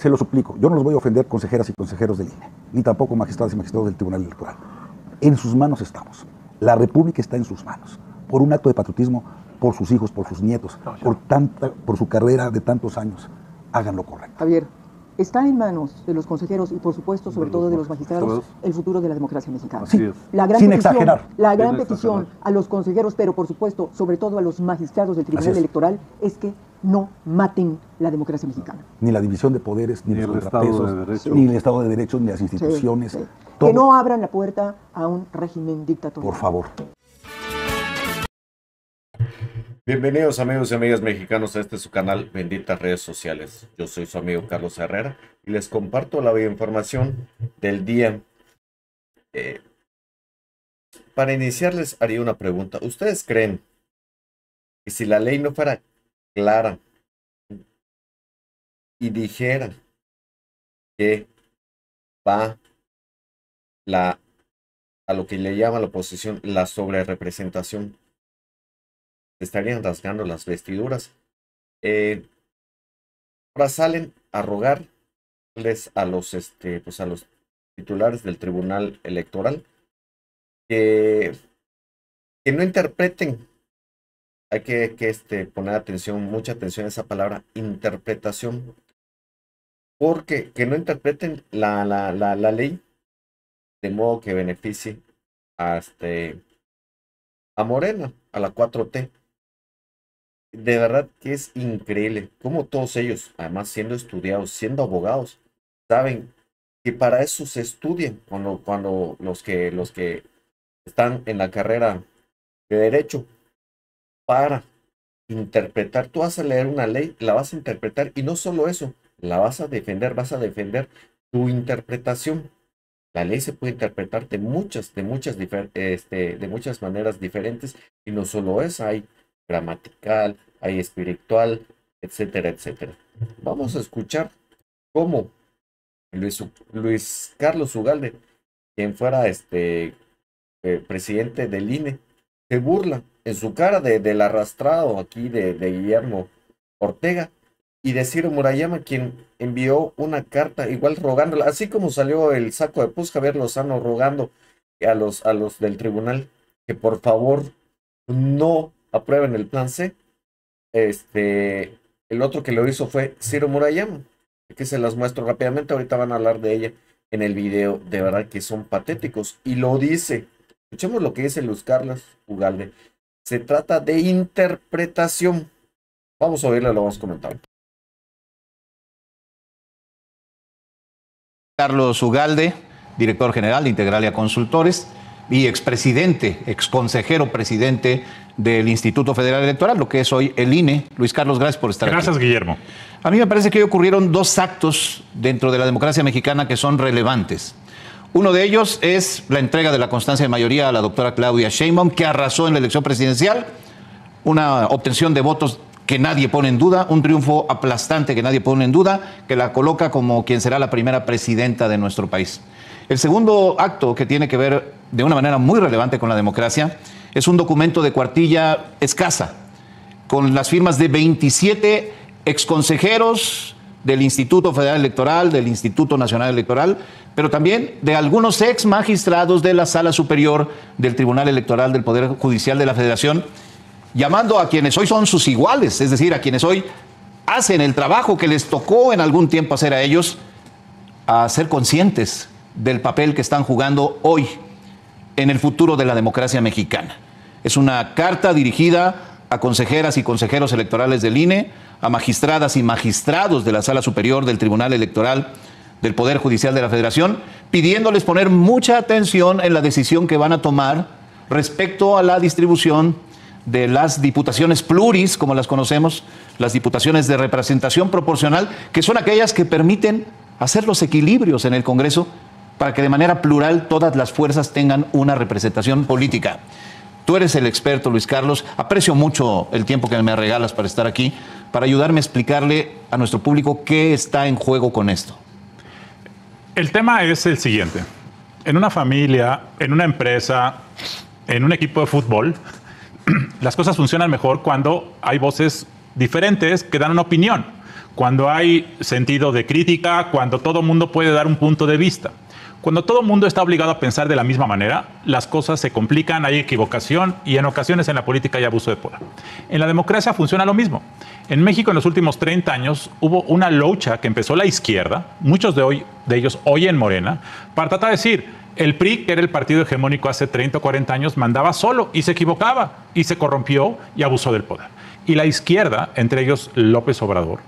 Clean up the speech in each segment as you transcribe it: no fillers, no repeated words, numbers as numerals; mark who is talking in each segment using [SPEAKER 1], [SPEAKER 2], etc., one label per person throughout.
[SPEAKER 1] se lo suplico, yo no los voy a ofender, consejeras y consejeros del INE, ni tampoco magistradas y magistrados del Tribunal Electoral. En sus manos estamos. La República está en sus manos. Por un acto de patriotismo, por sus hijos, por sus nietos, por su carrera de tantos años, hagan lo correcto.
[SPEAKER 2] Javier, está en manos de los consejeros y, por supuesto, sobre todo de los magistrados, el futuro de la democracia mexicana.
[SPEAKER 1] Sí, sin exagerar.
[SPEAKER 2] La gran petición a los consejeros, pero por supuesto, sobre todo a los magistrados del Tribunal Electoral, es que no maten la democracia mexicana.
[SPEAKER 1] Ni la división de poderes, ni los contrapesos, ni el Estado de Derecho, ni las instituciones.
[SPEAKER 2] Que no abran la puerta a un régimen dictatorial.
[SPEAKER 1] Por favor.
[SPEAKER 3] Bienvenidos amigos y amigas mexicanos a este su canal Benditas Redes Sociales. Yo soy su amigo Carlos Herrera y les comparto la información del día. Para iniciar les haría una pregunta. ¿Ustedes creen que si la ley no fuera clara y dijera que va a lo que le llama la oposición la sobrerepresentación, estarían rasgando las vestiduras? Ahora salen a rogarles a los a los titulares del Tribunal Electoral que no interpreten. Hay que poner atención, mucha atención a esa palabra, interpretación, porque que no interpreten la ley de modo que beneficie a Morena, a la 4T. De verdad que es increíble cómo todos ellos, además siendo estudiados, siendo abogados, saben que para eso se estudian cuando los que están en la carrera de Derecho, para interpretar. Tú vas a leer una ley, la vas a interpretar y no solo eso, la vas a defender tu interpretación. La ley se puede interpretar de muchas maneras diferentes y no solo esa, hay gramatical, hay espiritual, etcétera, etcétera. Vamos a escuchar cómo Luis Carlos Ugalde, quien fuera presidente del INE, se burla en su cara del arrastrado aquí de Guillermo Ortega y de Ciro Murayama, quien envió una carta igual rogándola, así como salió el saco de pus Javier Lozano rogando a los del tribunal que por favor no aprueben el plan C. El otro que lo hizo fue Ciro Murayama, que se las muestro rápidamente, ahorita van a hablar de ella en el video. De verdad que son patéticos y lo dice. Escuchemos lo que dice Luis Carlos Ugalde. Se trata de interpretación. Vamos a oírle, lo vamos a comentar.
[SPEAKER 4] Carlos Ugalde, director general de Integralia Consultores y expresidente, exconsejero presidente del Instituto Federal Electoral, lo que es hoy el INE. Luis Carlos, gracias por estar aquí.
[SPEAKER 5] Gracias, Guillermo.
[SPEAKER 4] A mí me parece que hoy ocurrieron dos actos dentro de la democracia mexicana que son relevantes. Uno de ellos es la entrega de la constancia de mayoría a la doctora Claudia Sheinbaum, que arrasó en la elección presidencial, una obtención de votos que nadie pone en duda, un triunfo aplastante que nadie pone en duda, que la coloca como quien será la primera presidenta de nuestro país. El segundo acto, que tiene que ver de una manera muy relevante con la democracia, es un documento de cuartilla escasa, con las firmas de 27 exconsejeros del Instituto Federal Electoral, del Instituto Nacional Electoral, pero también de algunos ex magistrados de la Sala Superior del Tribunal Electoral del Poder Judicial de la Federación, llamando a quienes hoy son sus iguales, es decir, a quienes hoy hacen el trabajo que les tocó en algún tiempo hacer a ellos, a ser conscientes del papel que están jugando hoy en el futuro de la democracia mexicana. Es una carta dirigida a consejeras y consejeros electorales del INE, a magistradas y magistrados de la Sala Superior del Tribunal Electoral del Poder Judicial de la Federación, pidiéndoles poner mucha atención en la decisión que van a tomar respecto a la distribución de las diputaciones pluris, como las conocemos, las diputaciones de representación proporcional, que son aquellas que permiten hacer los equilibrios en el Congreso para que de manera plural todas las fuerzas tengan una representación política. Tú eres el experto, Luis Carlos. Aprecio mucho el tiempo que me regalas para estar aquí, para ayudarme a explicarle a nuestro público qué está en juego con esto.
[SPEAKER 5] El tema es el siguiente. En una familia, en una empresa, en un equipo de fútbol, las cosas funcionan mejor cuando hay voces diferentes que dan una opinión. cuando hay sentido de crítica, cuando todo el mundo puede dar un punto de vista. Cuando todo el mundo está obligado a pensar de la misma manera, las cosas se complican, hay equivocación y en ocasiones en la política hay abuso de poder. En la democracia funciona lo mismo. En México en los últimos 30 años hubo una lucha que empezó la izquierda, muchos de ellos hoy en Morena, para tratar de decir, el PRI, que era el partido hegemónico hace 30 o 40 años, mandaba solo y se equivocaba y se corrompió y abusó del poder. Y la izquierda, entre ellos López Obrador,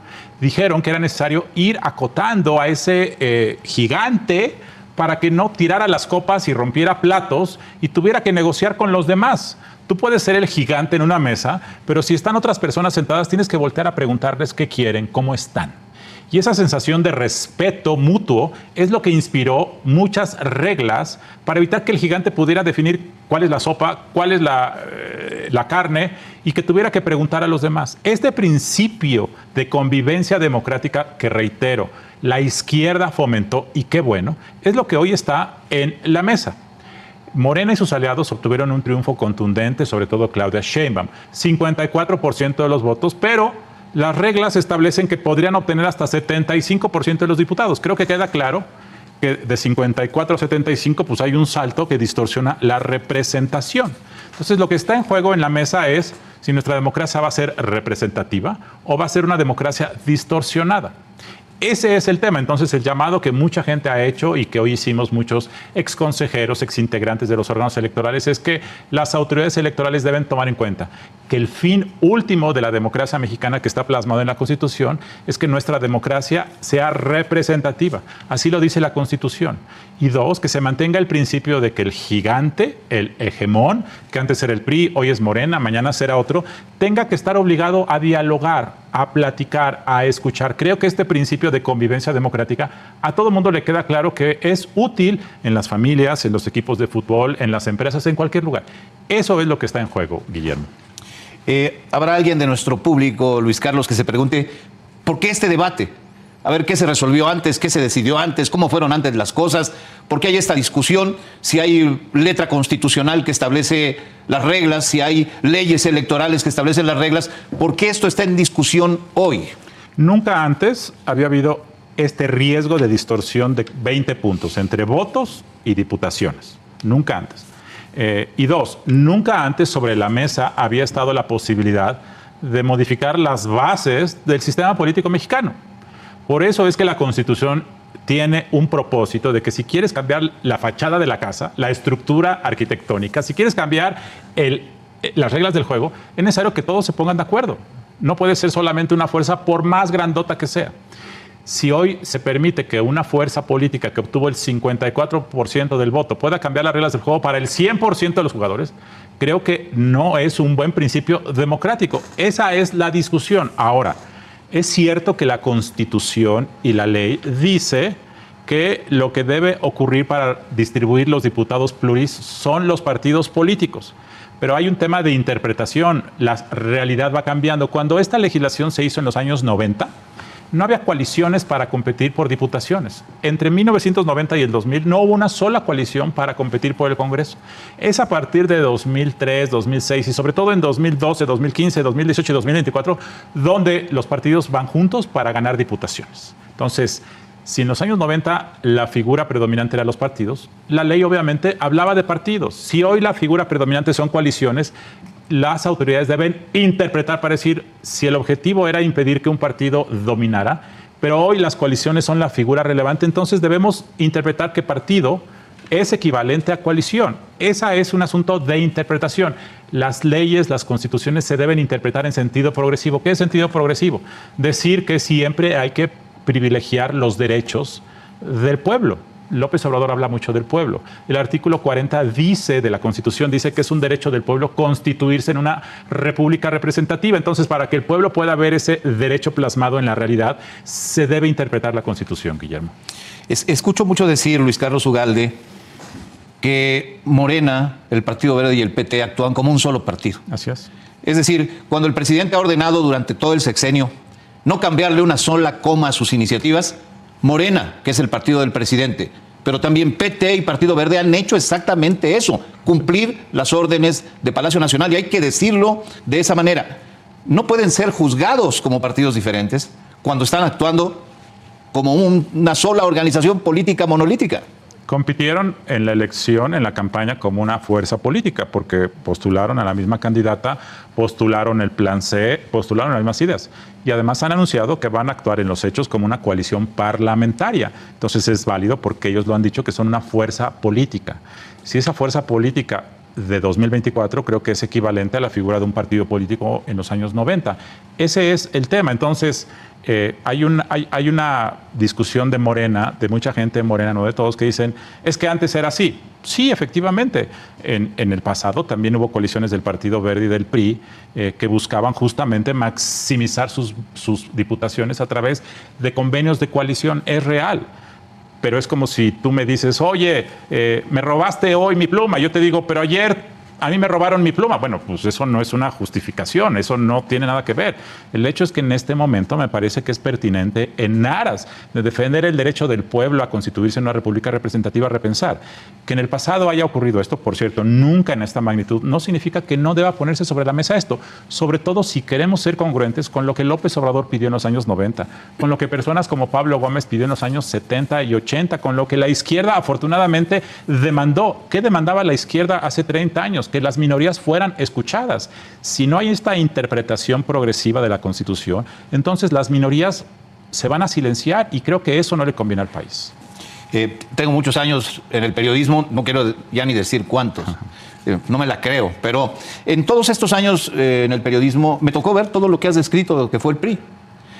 [SPEAKER 5] dijeron que era necesario ir acotando a ese gigante para que no tirara las copas y rompiera platos y tuviera que negociar con los demás. Tú puedes ser el gigante en una mesa, pero si están otras personas sentadas, tienes que voltear a preguntarles qué quieren, cómo están. Y esa sensación de respeto mutuo es lo que inspiró muchas reglas para evitar que el gigante pudiera definir cuál es la sopa, cuál es la carne y que tuviera que preguntar a los demás. Este principio de convivencia democrática que, reitero, la izquierda fomentó, y qué bueno, es lo que hoy está en la mesa. Morena y sus aliados obtuvieron un triunfo contundente, sobre todo Claudia Sheinbaum, 54% de los votos, pero las reglas establecen que podrían obtener hasta 75% de los diputados. Creo que queda claro que de 54 a 75 pues hay un salto que distorsiona la representación. Entonces lo que está en juego en la mesa es si nuestra democracia va a ser representativa o va a ser una democracia distorsionada. Ese es el tema. Entonces, el llamado que mucha gente ha hecho y que hoy hicimos muchos exconsejeros, exintegrantes de los órganos electorales, es que las autoridades electorales deben tomar en cuenta que el fin último de la democracia mexicana, que está plasmado en la Constitución, es que nuestra democracia sea representativa. Así lo dice la Constitución. Y dos, que se mantenga el principio de que el gigante, el hegemón, que antes era el PRI, hoy es Morena, mañana será otro, tenga que estar obligado a dialogar, a platicar, a escuchar. Creo que este principio de convivencia democrática a todo el mundo le queda claro que es útil en las familias, en los equipos de fútbol, en las empresas, en cualquier lugar. Eso es lo que está en juego, Guillermo.
[SPEAKER 4] Habrá alguien de nuestro público, Luis Carlos, que se pregunte ¿por qué este debate? A ver qué se resolvió antes, qué se decidió antes, cómo fueron antes las cosas, por qué hay esta discusión, si hay letra constitucional que establece las reglas, si hay leyes electorales que establecen las reglas, ¿por qué esto está en discusión hoy?
[SPEAKER 5] Nunca antes había habido este riesgo de distorsión de 20 puntos entre votos y diputaciones. Nunca antes. Y dos, nunca antes sobre la mesa había estado la posibilidad de modificar las bases del sistema político mexicano. Por eso es que la Constitución tiene un propósito de que si quieres cambiar la fachada de la casa, la estructura arquitectónica, si quieres cambiar las reglas del juego, es necesario que todos se pongan de acuerdo. No puede ser solamente una fuerza, por más grandota que sea. Si hoy se permite que una fuerza política que obtuvo el 54% del voto pueda cambiar las reglas del juego para el 100% de los jugadores, creo que no es un buen principio democrático. Esa es la discusión. Ahora, es cierto que la Constitución y la ley dice que lo que debe ocurrir para distribuir los diputados pluris son los partidos políticos. Pero hay un tema de interpretación, la realidad va cambiando. Cuando esta legislación se hizo en los años 90, no había coaliciones para competir por diputaciones. Entre 1990 y el 2000 no hubo una sola coalición para competir por el Congreso. Es a partir de 2003, 2006 y sobre todo en 2012, 2015, 2018 y 2024 donde los partidos van juntos para ganar diputaciones. Entonces, si en los años 90 la figura predominante era los partidos, la ley obviamente hablaba de partidos. Si hoy la figura predominante son coaliciones, las autoridades deben interpretar para decir si el objetivo era impedir que un partido dominara, pero hoy las coaliciones son la figura relevante, entonces debemos interpretar que partido es equivalente a coalición. Ese es un asunto de interpretación. Las leyes, las constituciones se deben interpretar en sentido progresivo. ¿Qué es sentido progresivo? Decir que siempre hay que privilegiar los derechos del pueblo. López Obrador habla mucho del pueblo. El artículo 40 de la Constitución dice que es un derecho del pueblo constituirse en una república representativa. Entonces, para que el pueblo pueda ver ese derecho plasmado en la realidad, se debe interpretar la Constitución, Guillermo.
[SPEAKER 4] Escucho mucho decir, Luis Carlos Ugalde, que Morena, el Partido Verde y el PT actúan como un solo partido.
[SPEAKER 5] Así es.
[SPEAKER 4] Es decir, cuando el presidente ha ordenado durante todo el sexenio no cambiarle una sola coma a sus iniciativas, Morena, que es el partido del presidente, pero también PT y Partido Verde han hecho exactamente eso, cumplir las órdenes de Palacio Nacional, y hay que decirlo de esa manera. No pueden ser juzgados como partidos diferentes cuando están actuando como una sola organización política monolítica.
[SPEAKER 5] Compitieron en la elección, en la campaña, como una fuerza política, porque postularon a la misma candidata, postularon el plan C, postularon las mismas ideas. Y además han anunciado que van a actuar en los hechos como una coalición parlamentaria. Entonces es válido porque ellos lo han dicho que son una fuerza política. Si esa fuerza política de 2024 creo que es equivalente a la figura de un partido político en los años 90. Ese es el tema. Entonces, hay una discusión de Morena, de mucha gente de Morena, no de todos, que dicen, es que antes era así. Sí, efectivamente. En el pasado también hubo coaliciones del Partido Verde y del PRI que buscaban justamente maximizar sus diputaciones a través de convenios de coalición. Es real. Pero es como si tú me dices, oye, me robaste hoy mi pluma. Yo te digo, pero ayer a mí me robaron mi pluma. Bueno, pues eso no es una justificación, eso no tiene nada que ver. El hecho es que en este momento me parece que es pertinente, en aras de defender el derecho del pueblo a constituirse en una república representativa, repensar. Que en el pasado haya ocurrido esto, por cierto, nunca en esta magnitud, no significa que no deba ponerse sobre la mesa esto, sobre todo si queremos ser congruentes con lo que López Obrador pidió en los años 90, con lo que personas como Pablo Gómez pidió en los años 70 y 80, con lo que la izquierda afortunadamente demandó. ¿Qué demandaba la izquierda hace 30 años? Que las minorías fueran escuchadas. Si no hay esta interpretación progresiva de la Constitución, entonces las minorías se van a silenciar y creo que eso no le conviene al país.
[SPEAKER 4] Tengo muchos años en el periodismo, no quiero ya ni decir cuántos, no me la creo, pero en todos estos años en el periodismo me tocó ver todo lo que has descrito de lo que fue el PRI.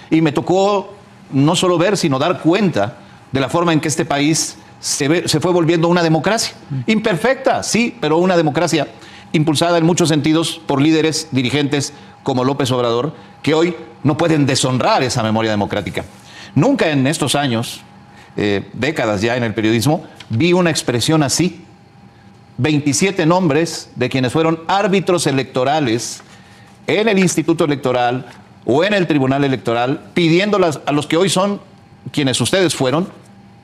[SPEAKER 4] Y me tocó no solo ver, sino dar cuenta de la forma en que este país se fue volviendo una democracia. Imperfecta, sí, pero una democracia impulsada en muchos sentidos por líderes, dirigentes como López Obrador, que hoy no pueden deshonrar esa memoria democrática. Nunca en estos años, décadas ya en el periodismo, vi una expresión así. 27 nombres de quienes fueron árbitros electorales en el Instituto Electoral o en el Tribunal Electoral, pidiéndolas a los que hoy son quienes ustedes fueron,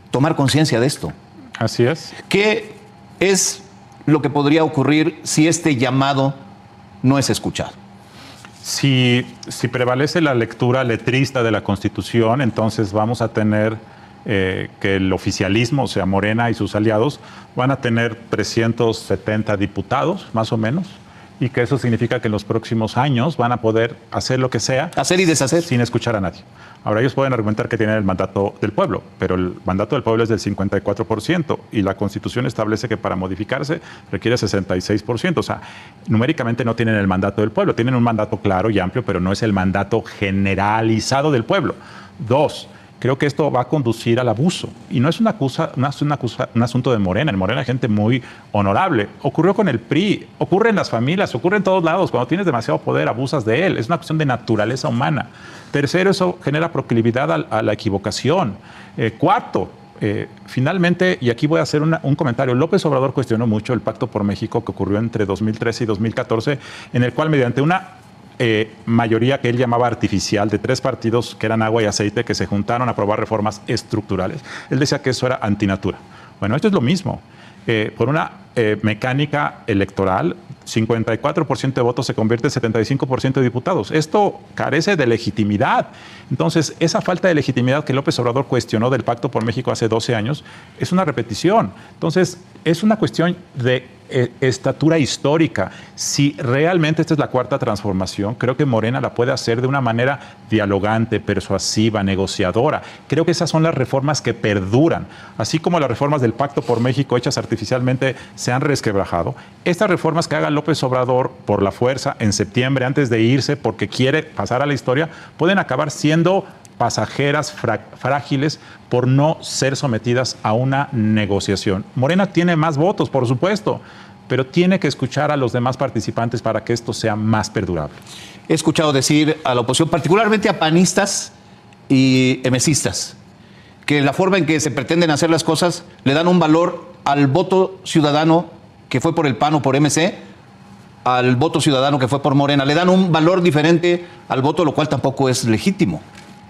[SPEAKER 4] tomar conciencia de esto.
[SPEAKER 5] Así es.
[SPEAKER 4] ¿Qué es lo que podría ocurrir si este llamado no es escuchado?
[SPEAKER 5] Si prevalece la lectura letrista de la Constitución, entonces vamos a tener que el oficialismo, o sea, Morena y sus aliados, van a tener 370 diputados, más o menos, y que eso significa que en los próximos años van a poder hacer lo que sea.
[SPEAKER 4] Hacer y deshacer.
[SPEAKER 5] Sin escuchar a nadie. Ahora, ellos pueden argumentar que tienen el mandato del pueblo, pero el mandato del pueblo es del 54% y la Constitución establece que para modificarse requiere 66%. O sea, numéricamente no tienen el mandato del pueblo, tienen un mandato claro y amplio, pero no es el mandato generalizado del pueblo. Dos, creo que esto va a conducir al abuso. Y no es un asunto de Morena. En Morena hay gente muy honorable. Ocurrió con el PRI, ocurre en las familias, ocurre en todos lados. Cuando tienes demasiado poder, abusas de él. Es una cuestión de naturaleza humana. Tercero, eso genera proclividad a la equivocación. Cuarto, finalmente, y aquí voy a hacer un comentario, López Obrador cuestionó mucho el Pacto por México que ocurrió entre 2013 y 2014, en el cual mediante una mayoría que él llamaba artificial de 3 partidos que eran agua y aceite que se juntaron a aprobar reformas estructurales. Él decía que eso era antinatura. Bueno, esto es lo mismo. Por una mecánica electoral, 54% de votos se convierte en 75% de diputados. Esto carece de legitimidad. Entonces, esa falta de legitimidad que López Obrador cuestionó del Pacto por México hace 12 años es una repetición. Entonces, es una cuestión de estatura histórica. Si realmente esta es la cuarta transformación, creo que Morena la puede hacer de una manera dialogante, persuasiva, negociadora. Creo que esas son las reformas que perduran. Así como las reformas del Pacto por México hechas artificialmente se han resquebrajado, estas reformas que haga López Obrador por la fuerza en septiembre, antes de irse porque quiere pasar a la historia, pueden acabar siendo pasajeras, frágiles, por no ser sometidas a una negociación. Morena tiene más votos, por supuesto, pero tiene que escuchar a los demás participantes para que esto sea más perdurable.
[SPEAKER 4] He escuchado decir a la oposición, particularmente a panistas y emesistas, que la forma en que se pretenden hacer las cosas le dan un valor al voto ciudadano que fue por el PAN o por MC, al voto ciudadano que fue por Morena. Le dan un valor diferente al voto, lo cual tampoco es legítimo.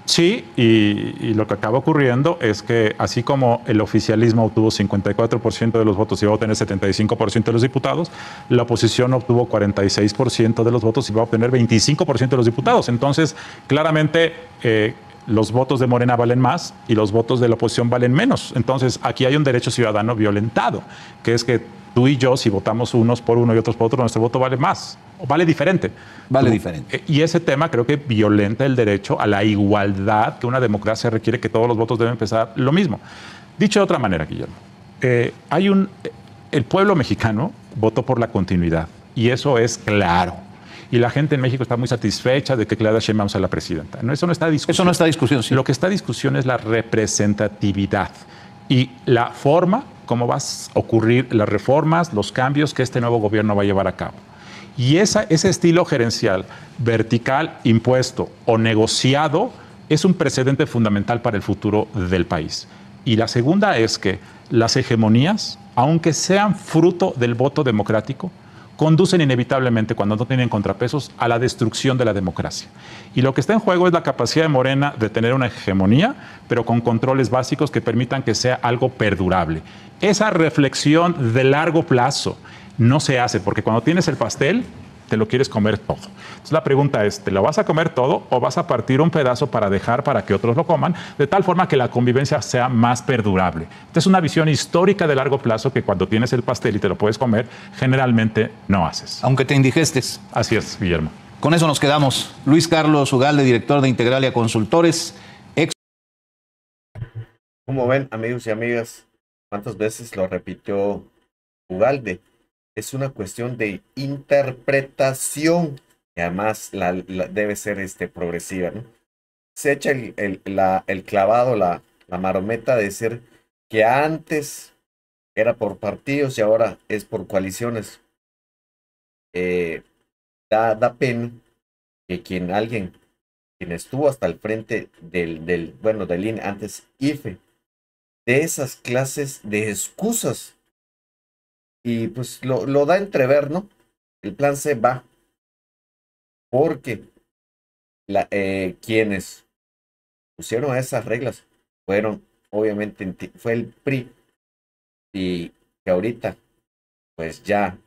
[SPEAKER 5] Sí, y lo que acaba ocurriendo es que así como el oficialismo obtuvo 54% de los votos y va a obtener 75% de los diputados, la oposición obtuvo 46% de los votos y va a obtener 25% de los diputados. Entonces, claramente, los votos de Morena valen más y los votos de la oposición valen menos. Entonces, aquí hay un derecho ciudadano violentado, que es que tú y yo, si votamos unos por uno y otros por otro, nuestro voto vale más, o vale diferente.
[SPEAKER 4] Vale diferente.
[SPEAKER 5] Y ese tema creo que violenta el derecho a la igualdad, que una democracia requiere, que todos los votos deben empezar lo mismo. Dicho de otra manera, Guillermo, el pueblo mexicano votó por la continuidad, y eso es claro. Y la gente en México está muy satisfecha de que Claudia Sheinbaum sea la presidenta. No, eso no está en discusión.
[SPEAKER 4] Eso no está en discusión, sí.
[SPEAKER 5] Lo que está en discusión es la representatividad y la forma cómo van a ocurrir las reformas, los cambios que este nuevo gobierno va a llevar a cabo. Y ese estilo gerencial, vertical, impuesto o negociado, es un precedente fundamental para el futuro del país. Y la segunda es que las hegemonías, aunque sean fruto del voto democrático, conducen inevitablemente, cuando no tienen contrapesos, a la destrucción de la democracia. Y lo que está en juego es la capacidad de Morena de tener una hegemonía, pero con controles básicos que permitan que sea algo perdurable. Esa reflexión de largo plazo no se hace, porque cuando tienes el pastel, te lo quieres comer todo. Entonces la pregunta es, ¿te lo vas a comer todo o vas a partir un pedazo para dejar para que otros lo coman, de tal forma que la convivencia sea más perdurable? Esta es una visión histórica de largo plazo que cuando tienes el pastel y te lo puedes comer, generalmente no haces.
[SPEAKER 4] Aunque te indigestes.
[SPEAKER 5] Así es, Guillermo.
[SPEAKER 4] Con eso nos quedamos. Luis Carlos Ugalde, director de Integralia Consultores.
[SPEAKER 3] Como ven, amigos y amigas, ¿cuántas veces lo repitió Ugalde? Es una cuestión de interpretación, y además debe ser progresiva, ¿no? Se echa el clavado, la marometa de decir que antes era por partidos y ahora es por coaliciones. Da pena que quien estuvo hasta el frente del INE, antes IFE, de esas clases de excusas. Y pues lo da a entrever, ¿no? El plan C va. Porque quienes pusieron esas reglas fueron, obviamente, fue el PRI. Y que ahorita, pues ya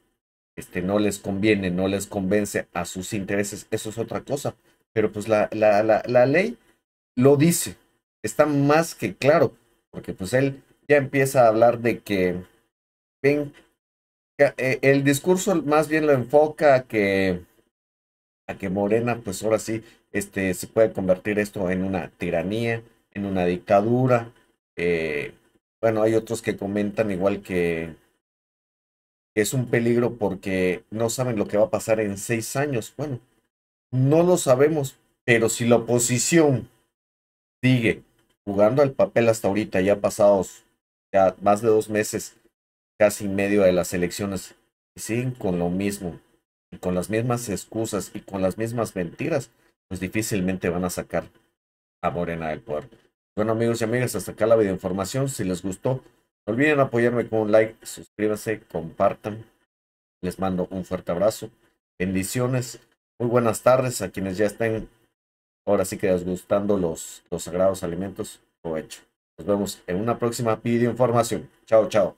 [SPEAKER 3] no les conviene, no les convence a sus intereses. Eso es otra cosa. Pero pues la ley lo dice. Está más que claro. Porque pues él ya empieza a hablar de que, ven, el discurso más bien lo enfoca a que Morena, pues ahora sí, se puede convertir esto en una tiranía, en una dictadura. Bueno, hay otros que comentan igual que es un peligro porque no saben lo que va a pasar en 6 años. Bueno, no lo sabemos, pero si la oposición sigue jugando al papel hasta ahorita, ya pasados ya más de 2 meses, casi en medio de las elecciones, y siguen con lo mismo, y con las mismas excusas y con las mismas mentiras, pues difícilmente van a sacar a Morena del poder. Bueno, amigos y amigas, hasta acá la videoinformación. Si les gustó, no olviden apoyarme con un like, suscríbanse, compartan. Les mando un fuerte abrazo. Bendiciones. Muy buenas tardes a quienes ya estén ahora sí que desgustando los sagrados alimentos. Provecho. Nos vemos en una próxima videoinformación. Chao, chao.